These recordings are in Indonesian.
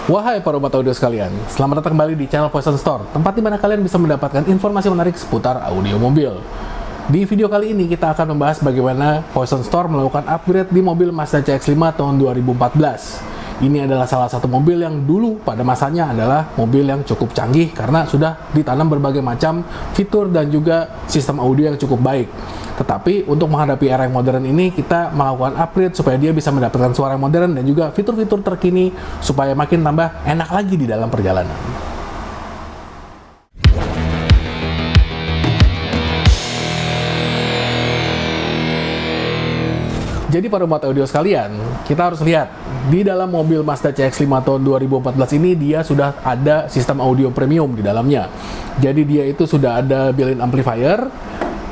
Wahai para umat audio sekalian, selamat datang kembali di channel Poison Store, tempat di mana kalian bisa mendapatkan informasi menarik seputar audio mobil. Di video kali ini kita akan membahas bagaimana Poison Store melakukan upgrade di mobil Mazda CX-5 tahun 2014. Ini adalah salah satu mobil yang dulu pada masanya adalah mobil yang cukup canggih karena sudah ditanam berbagai macam fitur dan juga sistem audio yang cukup baik. Tetapi untuk menghadapi era yang modern ini, kita melakukan upgrade supaya dia bisa mendapatkan suara yang modern dan juga fitur-fitur terkini supaya makin tambah enak lagi di dalam perjalanan. Jadi para umat audio sekalian, kita harus lihat di dalam mobil Mazda CX-5 tahun 2014 ini dia sudah ada sistem audio premium di dalamnya. Jadi dia itu sudah ada built-in amplifier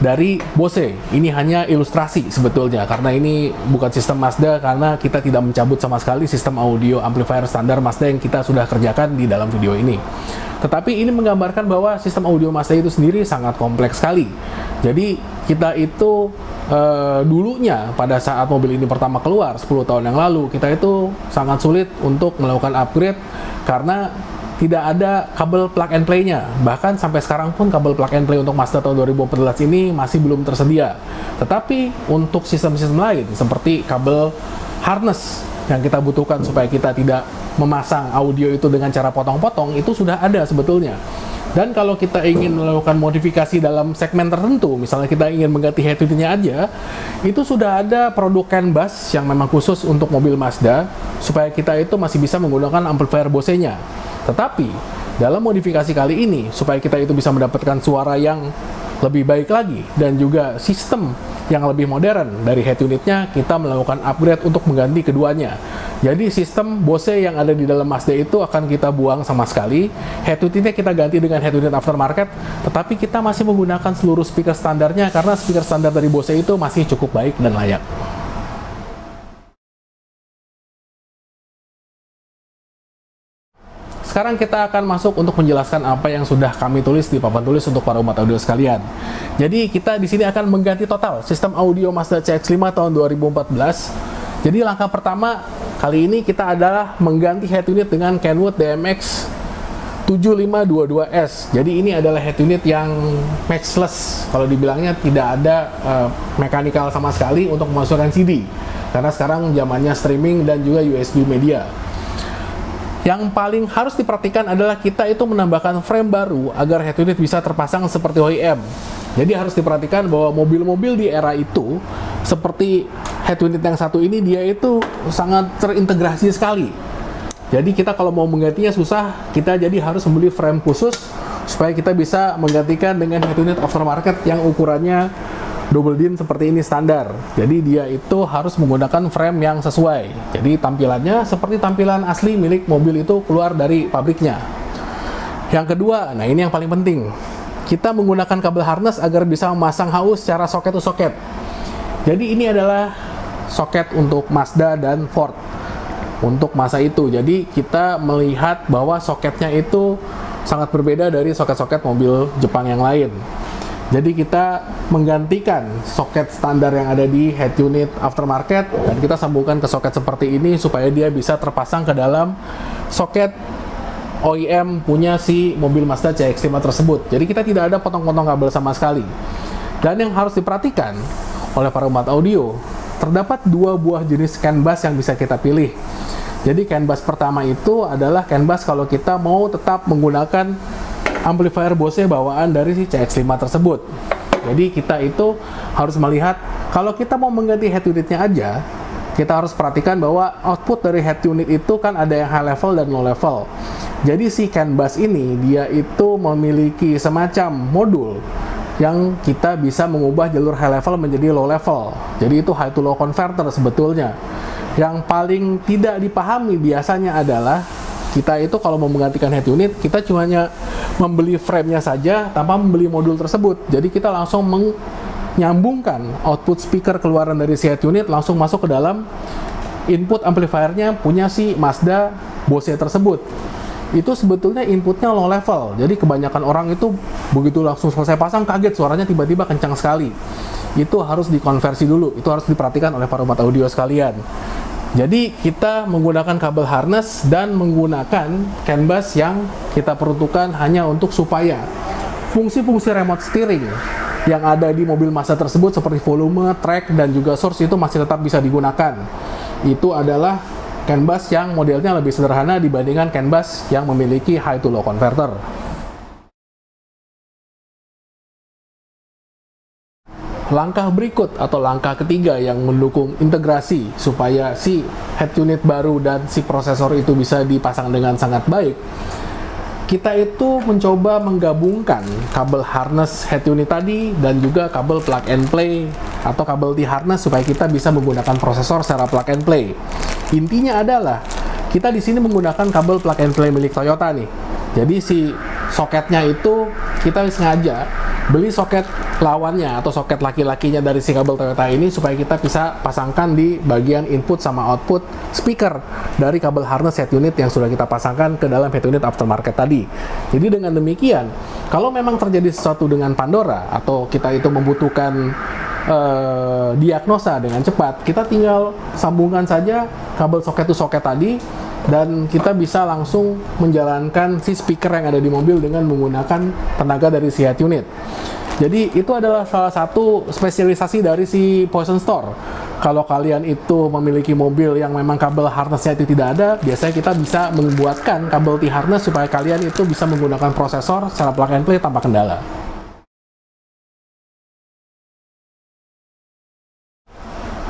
dari Bose. Ini hanya ilustrasi sebetulnya, karena ini bukan sistem Mazda, karena kita tidak mencabut sama sekali sistem audio amplifier standar Mazda yang kita sudah kerjakan di dalam video ini. Tetapi ini menggambarkan bahwa sistem audio Mazda itu sendiri sangat kompleks sekali. Jadi kita itu dulunya pada saat mobil ini pertama keluar 10 tahun yang lalu, kita itu sangat sulit untuk melakukan upgrade karena tidak ada kabel plug and play-nya. Bahkan sampai sekarang pun kabel plug and play untuk Mazda tahun 2014 ini masih belum tersedia. Tetapi untuk sistem-sistem lain seperti kabel harness yang kita butuhkan supaya kita tidak memasang audio itu dengan cara potong-potong, itu sudah ada sebetulnya. Dan kalau kita ingin melakukan modifikasi dalam segmen tertentu, misalnya kita ingin mengganti head unit-nya aja, itu sudah ada produk CAN bus yang memang khusus untuk mobil Mazda, supaya kita itu masih bisa menggunakan amplifier Bose-nya. Tetapi, dalam modifikasi kali ini, supaya kita itu bisa mendapatkan suara yang lebih baik lagi, dan juga sistem yang lebih modern dari head unitnya, kita melakukan upgrade untuk mengganti keduanya. Jadi sistem Bose yang ada di dalam Mazda itu akan kita buang sama sekali. Head unitnya kita ganti dengan head unit aftermarket, tetapi kita masih menggunakan seluruh speaker standarnya karena speaker standar dari Bose itu masih cukup baik dan layak. Sekarang kita akan masuk untuk menjelaskan apa yang sudah kami tulis di papan tulis untuk para umat audio sekalian. Jadi kita di sini akan mengganti total sistem audio Mazda CX-5 tahun 2014. Jadi langkah pertama kali ini kita adalah mengganti head unit dengan Kenwood DMX 7522S. Jadi ini adalah head unit yang matchless, kalau dibilangnya tidak ada mechanical sama sekali untuk memasukkan CD. Karena sekarang zamannya streaming dan juga USB media. Yang paling harus diperhatikan adalah kita itu menambahkan frame baru agar head unit bisa terpasang seperti OEM. Jadi harus diperhatikan bahwa mobil-mobil di era itu, seperti head unit yang satu ini, dia itu sangat terintegrasi sekali. Jadi kita kalau mau menggantinya susah, kita jadi harus membeli frame khusus supaya kita bisa menggantikan dengan head unit aftermarket yang ukurannya double din seperti ini standar. Jadi dia itu harus menggunakan frame yang sesuai. Jadi tampilannya seperti tampilan asli milik mobil itu keluar dari pabriknya. Yang kedua, nah ini yang paling penting. Kita menggunakan kabel harness agar bisa memasang HU secara soket to soket. Jadi ini adalah soket untuk Mazda dan Ford untuk masa itu. Jadi kita melihat bahwa soketnya itu sangat berbeda dari soket-soket mobil Jepang yang lain. Jadi kita menggantikan soket standar yang ada di head unit aftermarket dan kita sambungkan ke soket seperti ini supaya dia bisa terpasang ke dalam soket OEM punya si mobil Mazda CX-5 tersebut. Jadi kita tidak ada potong-potong kabel sama sekali. Dan yang harus diperhatikan oleh para umat audio, terdapat dua buah jenis CAN bus yang bisa kita pilih. Jadi CAN bus pertama itu adalah CAN bus kalau kita mau tetap menggunakan amplifier Bose bawaan dari si CX-5 tersebut. Jadi kita itu harus melihat, kalau kita mau mengganti head unitnya aja, kita harus perhatikan bahwa output dari head unit itu kan ada yang high level dan low level. Jadi si CAN bus ini, dia itu memiliki semacam modul yang kita bisa mengubah jalur high level menjadi low level. Jadi itu high to low converter sebetulnya. Yang paling tidak dipahami biasanya adalah kita itu kalau mau menggantikan head unit, kita cuma membeli frame-nya saja tanpa membeli modul tersebut. Jadi kita langsung menyambungkan output speaker keluaran dari si head unit langsung masuk ke dalam input amplifiernya punya si Mazda Bose tersebut. Itu sebetulnya inputnya low level. Jadi kebanyakan orang itu begitu langsung selesai pasang kaget suaranya tiba-tiba kencang sekali. Itu harus dikonversi dulu. Itu harus diperhatikan oleh para umat audio sekalian. Jadi kita menggunakan kabel harness dan menggunakan CAN bus yang kita peruntukkan hanya untuk supaya fungsi-fungsi remote steering yang ada di mobil Mazda tersebut seperti volume, track, dan juga source itu masih tetap bisa digunakan. Itu adalah CAN bus yang modelnya lebih sederhana dibandingkan CAN bus yang memiliki high to low converter. Langkah berikut atau langkah ketiga yang mendukung integrasi supaya si head unit baru dan si prosesor itu bisa dipasang dengan sangat baik, kita itu mencoba menggabungkan kabel harness head unit tadi dan juga kabel plug and play atau kabel T-harness supaya kita bisa menggunakan prosesor secara plug and play. Intinya adalah kita di sini menggunakan kabel plug and play milik Toyota nih. Jadi si soketnya itu kita sengaja beli soket lawannya atau soket laki-lakinya dari si kabel Toyota ini supaya kita bisa pasangkan di bagian input sama output speaker dari kabel harness head unit yang sudah kita pasangkan ke dalam head unit aftermarket tadi. Jadi dengan demikian, kalau memang terjadi sesuatu dengan Pandora atau kita itu membutuhkan diagnosa dengan cepat, kita tinggal sambungkan saja kabel soket to soket tadi dan kita bisa langsung menjalankan si speaker yang ada di mobil dengan menggunakan tenaga dari si head unit. Jadi itu adalah salah satu spesialisasi dari si Poison Store. Kalau kalian itu memiliki mobil yang memang kabel harnessnya itu tidak ada, biasanya kita bisa membuatkan kabel T-harness supaya kalian itu bisa menggunakan prosesor secara plug and play tanpa kendala.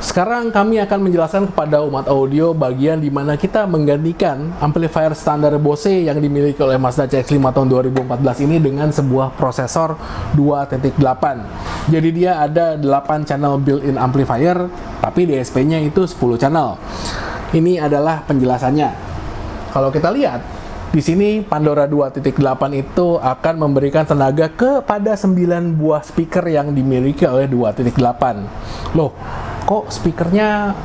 Sekarang kami akan menjelaskan kepada umat audio bagian di mana kita menggantikan amplifier standar Bose yang dimiliki oleh Mazda CX-5 tahun 2014 ini dengan sebuah prosesor 2.8. Jadi dia ada 8 channel built-in amplifier, tapi DSP-nya itu 10 channel. Ini adalah penjelasannya. Kalau kita lihat, di sini Pandora 2.8 itu akan memberikan tenaga kepada 9 buah speaker yang dimiliki oleh 2.8. Loh, kok speakernya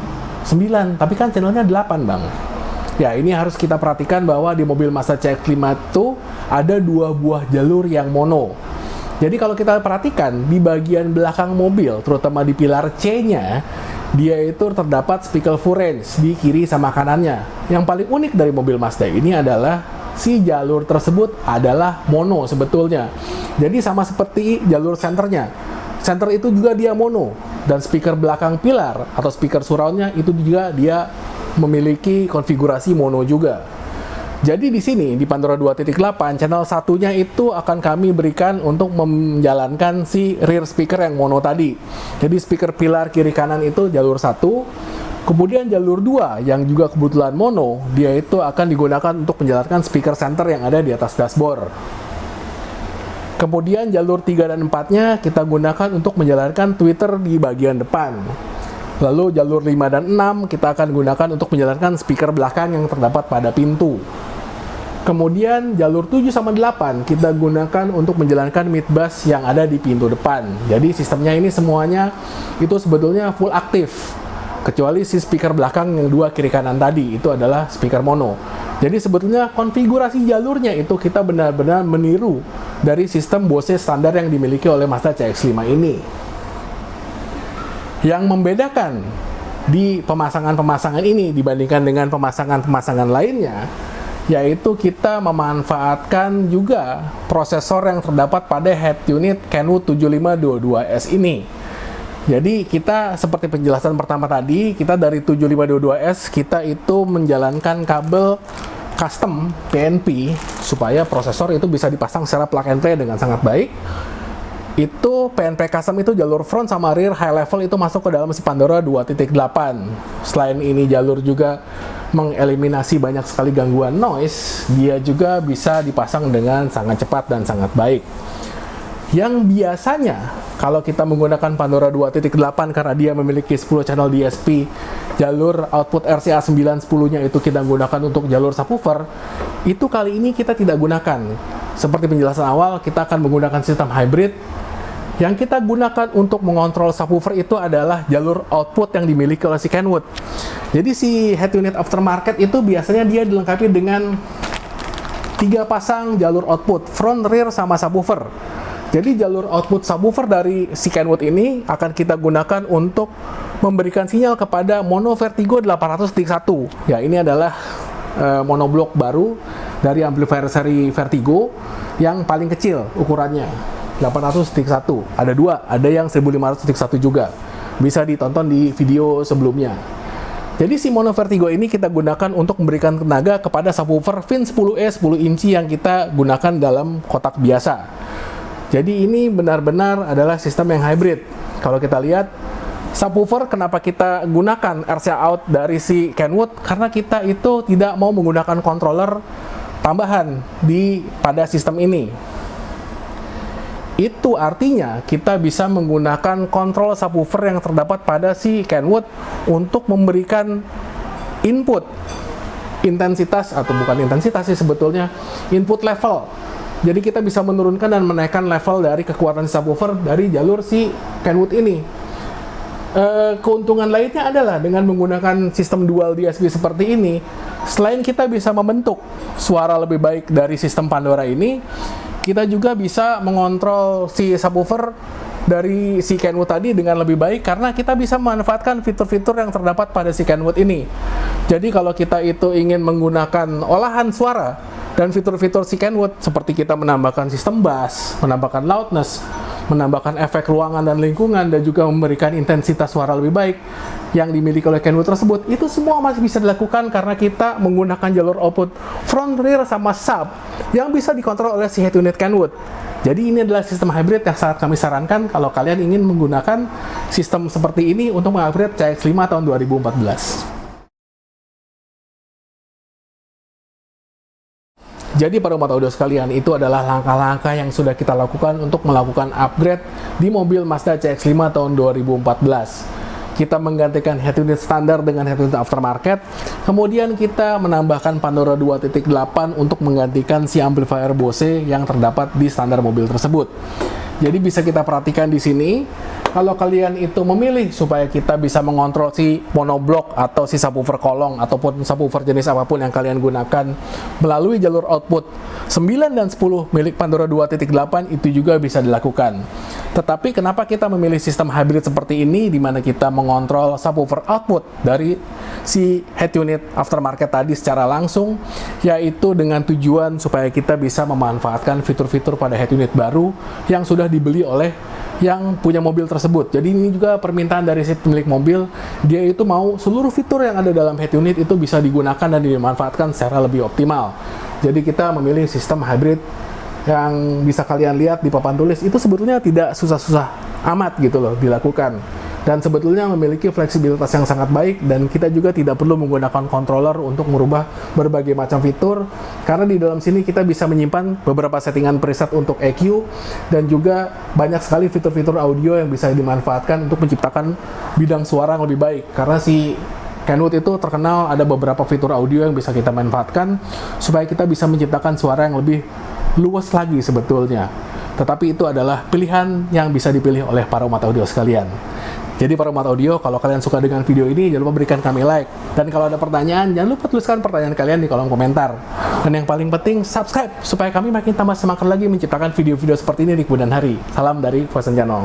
9, tapi kan channelnya 8 bang. Ya, ini harus kita perhatikan bahwa di mobil Mazda CX-5 itu ada 2 buah jalur yang mono. Jadi kalau kita perhatikan di bagian belakang mobil, terutama di pilar C-nya, dia itu terdapat speaker full range di kiri sama kanannya. Yang paling unik dari mobil Mazda ini adalah si jalur tersebut adalah mono sebetulnya. Jadi sama seperti jalur senternya. Center itu juga dia mono, dan speaker belakang pilar atau speaker surroundnya itu juga dia memiliki konfigurasi mono juga. Jadi di sini di Pandora 2.8 channel satunya itu akan kami berikan untuk menjalankan si rear speaker yang mono tadi. Jadi speaker pilar kiri kanan itu jalur 1, kemudian jalur 2 yang juga kebetulan mono, dia itu akan digunakan untuk menjalankan speaker center yang ada di atas dashboard. Kemudian jalur 3 dan 4-nya kita gunakan untuk menjalankan tweeter di bagian depan. Lalu jalur 5 dan 6 kita akan gunakan untuk menjalankan speaker belakang yang terdapat pada pintu. Kemudian jalur 7 sama 8 kita gunakan untuk menjalankan mid bass yang ada di pintu depan. Jadi sistemnya ini semuanya itu sebetulnya full aktif. Kecuali si speaker belakang yang 2 kiri kanan tadi, itu adalah speaker mono. Jadi sebetulnya konfigurasi jalurnya itu kita benar-benar meniru dari sistem Bose standar yang dimiliki oleh Mazda CX-5 ini. Yang membedakan di pemasangan-pemasangan ini dibandingkan dengan pemasangan-pemasangan lainnya, yaitu kita memanfaatkan juga prosesor yang terdapat pada head unit Kenwood 7522S ini. Jadi kita seperti penjelasan pertama tadi, kita dari 7522S kita itu menjalankan kabel custom PNP supaya prosesor itu bisa dipasang secara plug and play dengan sangat baik. Itu PNP custom itu jalur front sama rear high level itu masuk ke dalam si Pandora 2.8. Selain ini jalur juga mengeliminasi banyak sekali gangguan noise, dia juga bisa dipasang dengan sangat cepat dan sangat baik. Yang biasanya kalau kita menggunakan Pandora 2.8 karena dia memiliki 10 channel DSP, jalur output RCA 910-nya itu kita gunakan untuk jalur subwoofer, itu kali ini kita tidak gunakan. Seperti penjelasan awal, kita akan menggunakan sistem hybrid. Yang kita gunakan untuk mengontrol subwoofer itu adalah jalur output yang dimiliki oleh si Kenwood. Jadi si head unit aftermarket itu biasanya dia dilengkapi dengan 3 pasang jalur output, front, rear, sama subwoofer. Jadi jalur output subwoofer dari si Kenwood ini akan kita gunakan untuk memberikan sinyal kepada mono Vertigo 800.1. Ya, ini adalah monoblok baru dari amplifier seri Vertigo yang paling kecil ukurannya, 800.1. Ada dua, ada yang 1500.1 juga. Bisa ditonton di video sebelumnya. Jadi si mono Vertigo ini kita gunakan untuk memberikan tenaga kepada subwoofer VIN 10E 10 inci yang kita gunakan dalam kotak biasa. Jadi ini benar-benar adalah sistem yang hybrid. Kalau kita lihat subwoofer, kenapa kita gunakan RCA out dari si Kenwood? Karena kita itu tidak mau menggunakan controller tambahan pada sistem ini. Itu artinya kita bisa menggunakan kontrol subwoofer yang terdapat pada si Kenwood untuk memberikan input intensitas, atau bukan intensitas sih sebetulnya, input level. Jadi kita bisa menurunkan dan menaikkan level dari kekuatan subwoofer dari jalur si Kenwood ini. Keuntungan lainnya adalah dengan menggunakan sistem dual DSP seperti ini, selain kita bisa membentuk suara lebih baik dari sistem Pandora ini, kita juga bisa mengontrol si subwoofer dari si Kenwood tadi dengan lebih baik karena kita bisa memanfaatkan fitur-fitur yang terdapat pada si Kenwood ini. Jadi kalau kita itu ingin menggunakan olahan suara dan fitur-fitur si Kenwood seperti kita menambahkan sistem bass, menambahkan loudness, menambahkan efek ruangan dan lingkungan, dan juga memberikan intensitas suara lebih baik yang dimiliki oleh Kenwood tersebut, itu semua masih bisa dilakukan karena kita menggunakan jalur output front, rear, sama sub yang bisa dikontrol oleh si head unit Kenwood. Jadi ini adalah sistem hybrid yang sangat kami sarankan kalau kalian ingin menggunakan sistem seperti ini untuk mengupgrade CX-5 tahun 2014. Jadi para umat audio sekalian, itu adalah langkah-langkah yang sudah kita lakukan untuk melakukan upgrade di mobil Mazda CX-5 tahun 2014. Kita menggantikan head unit standar dengan head unit aftermarket, kemudian kita menambahkan Pandora 2.8 untuk menggantikan si amplifier Bose yang terdapat di standar mobil tersebut. Jadi bisa kita perhatikan di sini, kalau kalian itu memilih supaya kita bisa mengontrol si monoblok atau si subwoofer kolong ataupun subwoofer jenis apapun yang kalian gunakan melalui jalur output 9 dan 10 milik Pandora 2.8, itu juga bisa dilakukan. Tetapi kenapa kita memilih sistem hybrid seperti ini di mana kita mengontrol subwoofer output dari si head unit aftermarket tadi secara langsung, yaitu dengan tujuan supaya kita bisa memanfaatkan fitur-fitur pada head unit baru yang sudah dibeli oleh yang punya mobil tersebut. Jadi ini juga permintaan dari si pemilik mobil, dia itu mau seluruh fitur yang ada dalam head unit itu bisa digunakan dan dimanfaatkan secara lebih optimal. Jadi kita memilih sistem hybrid yang bisa kalian lihat di papan tulis, itu sebetulnya tidak susah-susah amat gitu loh dilakukan. Dan sebetulnya memiliki fleksibilitas yang sangat baik, dan kita juga tidak perlu menggunakan controller untuk merubah berbagai macam fitur, karena di dalam sini kita bisa menyimpan beberapa settingan preset untuk EQ, dan juga banyak sekali fitur-fitur audio yang bisa dimanfaatkan untuk menciptakan bidang suara yang lebih baik. Karena si Kenwood itu terkenal ada beberapa fitur audio yang bisa kita manfaatkan supaya kita bisa menciptakan suara yang lebih luas lagi sebetulnya. Tetapi itu adalah pilihan yang bisa dipilih oleh para umat audio sekalian. Jadi para umat audio, kalau kalian suka dengan video ini, jangan lupa berikan kami like. Dan kalau ada pertanyaan, jangan lupa tuliskan pertanyaan kalian di kolom komentar. Dan yang paling penting, subscribe, supaya kami makin tambah semangat lagi menciptakan video-video seperti ini di kemudian hari. Salam dari Voice Channel.